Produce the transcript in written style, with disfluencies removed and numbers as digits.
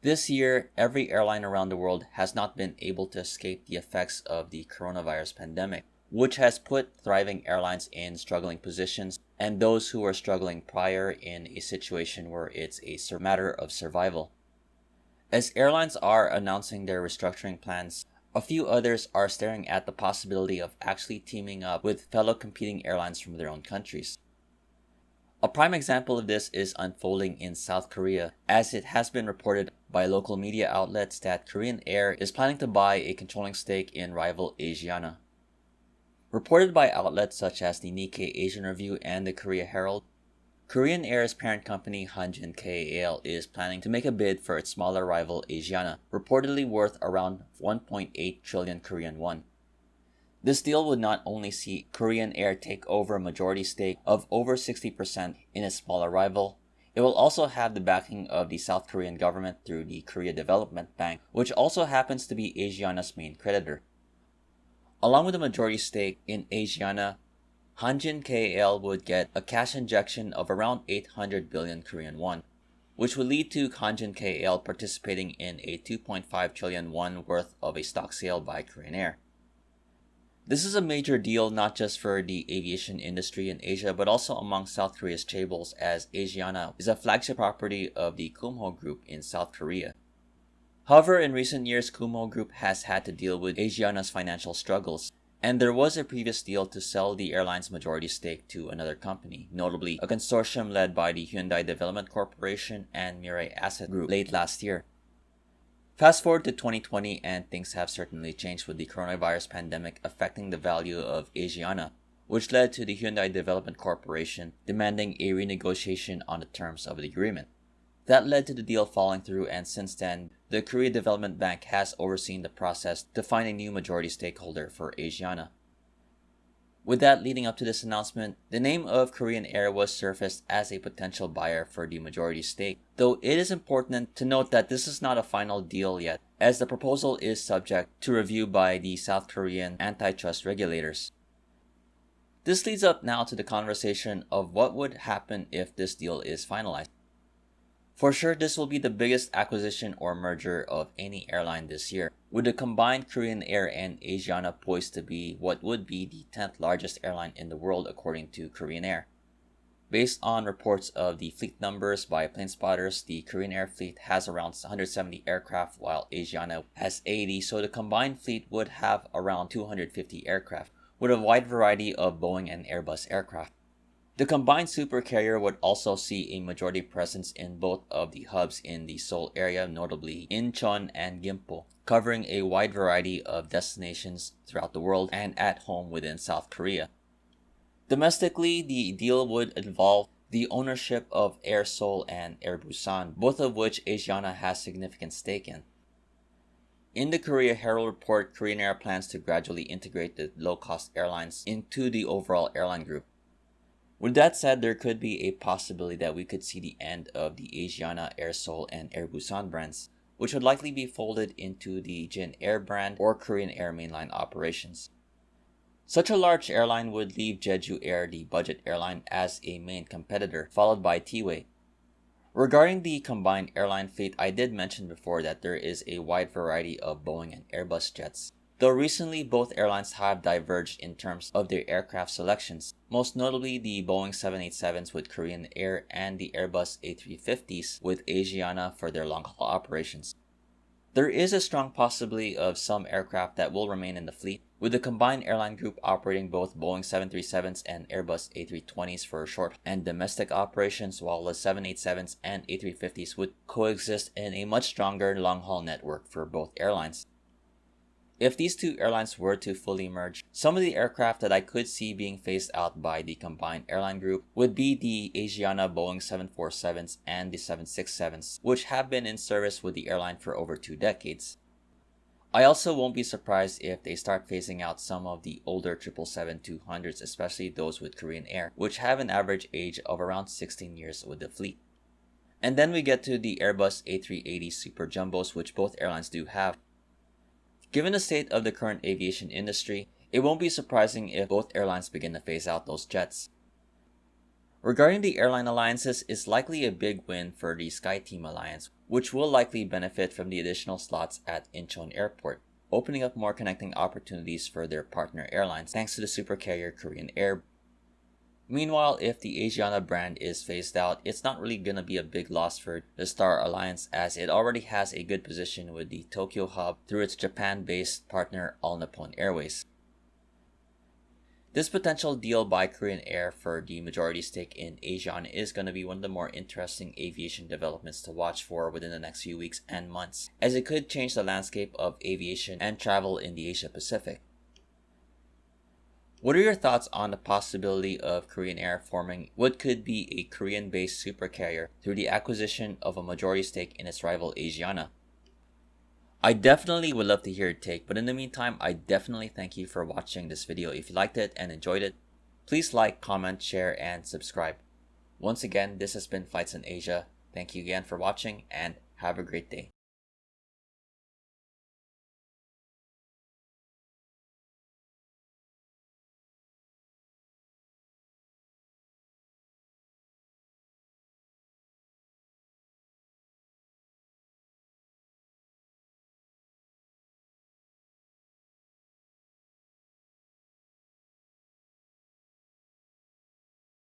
This year, every airline around the world has not been able to escape the effects of the coronavirus pandemic, which has put thriving airlines in struggling positions and those who were struggling prior in a situation where it's a matter of survival. As airlines are announcing their restructuring plans, a few others are staring at the possibility of actually teaming up with fellow competing airlines from their own countries. A prime example of this is unfolding in South Korea, as it has been reported by local media outlets that Korean Air is planning to buy a controlling stake in rival Asiana. Reported by outlets such as the Nikkei Asian Review and the Korea Herald, Korean Air's parent company Hanjin KAL is planning to make a bid for its smaller rival Asiana, reportedly worth around 1.8 trillion Korean won. This deal would not only see Korean Air take over a majority stake of over 60% in its smaller rival, it will also have the backing of the South Korean government through the Korea Development Bank, which also happens to be Asiana's main creditor. Along with a majority stake in Asiana, Hanjin KAL would get a cash injection of around 800 billion Korean won, which would lead to Hanjin KAL participating in a 2.5 trillion won worth of a stock sale by Korean Air. This is a major deal not just for the aviation industry in Asia, but also among South Korea's chaebols, as Asiana is a flagship property of the Kumho Group in South Korea. However, in recent years, Kumho Group has had to deal with Asiana's financial struggles, and there was a previous deal to sell the airline's majority stake to another company, notably a consortium led by the Hyundai Development Corporation and Mirai Asset Group late last year. Fast forward to 2020 and things have certainly changed with the coronavirus pandemic affecting the value of Asiana, which led to the Hyundai Development Corporation demanding a renegotiation on the terms of the agreement. That led to the deal falling through, and since then, the Korea Development Bank has overseen the process to find a new majority stakeholder for Asiana. With that leading up to this announcement, the name of Korean Air was surfaced as a potential buyer for the majority stake, though it is important to note that this is not a final deal yet, as the proposal is subject to review by the South Korean antitrust regulators. This leads up now to the conversation of what would happen if this deal is finalized. For sure, this will be the biggest acquisition or merger of any airline this year, with the combined Korean Air and Asiana poised to be what would be the 10th largest airline in the world according to Korean Air. Based on reports of the fleet numbers by plane spotters, the Korean Air fleet has around 170 aircraft while Asiana has 80, so the combined fleet would have around 250 aircraft, with a wide variety of Boeing and Airbus aircraft. The combined supercarrier would also see a majority presence in both of the hubs in the Seoul area, notably Incheon and Gimpo, covering a wide variety of destinations throughout the world and at home within South Korea. Domestically, the deal would involve the ownership of Air Seoul and Air Busan, both of which Asiana has significant stake in. In the Korea Herald report, Korean Air plans to gradually integrate the low-cost airlines into the overall airline group. With that said, there could be a possibility that we could see the end of the Asiana, Air Seoul, and Air Busan brands, which would likely be folded into the Jin Air brand or Korean Air mainline operations. Such a large airline would leave Jeju Air, the budget airline, as a main competitor, followed by T-Way. Regarding the combined airline fleet, I did mention before that there is a wide variety of Boeing and Airbus jets, though recently both airlines have diverged in terms of their aircraft selections, most notably the Boeing 787s with Korean Air and the Airbus A350s with Asiana for their long-haul operations. There is a strong possibility of some aircraft that will remain in the fleet, with the combined airline group operating both Boeing 737s and Airbus A320s for short and domestic operations, while the 787s and A350s would coexist in a much stronger long-haul network for both airlines. If these two airlines were to fully merge, some of the aircraft that I could see being phased out by the combined airline group would be the Asiana Boeing 747s and the 767s, which have been in service with the airline for over 2 decades. I also won't be surprised if they start phasing out some of the older 777-200s, especially those with Korean Air, which have an average age of around 16 years with the fleet. And then we get to the Airbus A380 Super Jumbos, which both airlines do have. Given the state of the current aviation industry, it won't be surprising if both airlines begin to phase out those jets. Regarding the airline alliances, it's likely a big win for the SkyTeam alliance, which will likely benefit from the additional slots at Incheon Airport, opening up more connecting opportunities for their partner airlines thanks to the supercarrier Korean Air. Meanwhile, if the Asiana brand is phased out, it's not really going to be a big loss for the Star Alliance, as it already has a good position with the Tokyo hub through its Japan-based partner All Nippon Airways. This potential deal by Korean Air for the majority stake in Asiana is going to be one of the more interesting aviation developments to watch for within the next few weeks and months, as it could change the landscape of aviation and travel in the Asia Pacific. What are your thoughts on the possibility of Korean Air forming what could be a Korean-based supercarrier through the acquisition of a majority stake in its rival Asiana? I definitely would love to hear your take, but in the meantime, I definitely thank you for watching this video. If you liked it and enjoyed it, please like, comment, share, and subscribe. Once again, this has been Flights in Asia. Thank you again for watching, and have a great day.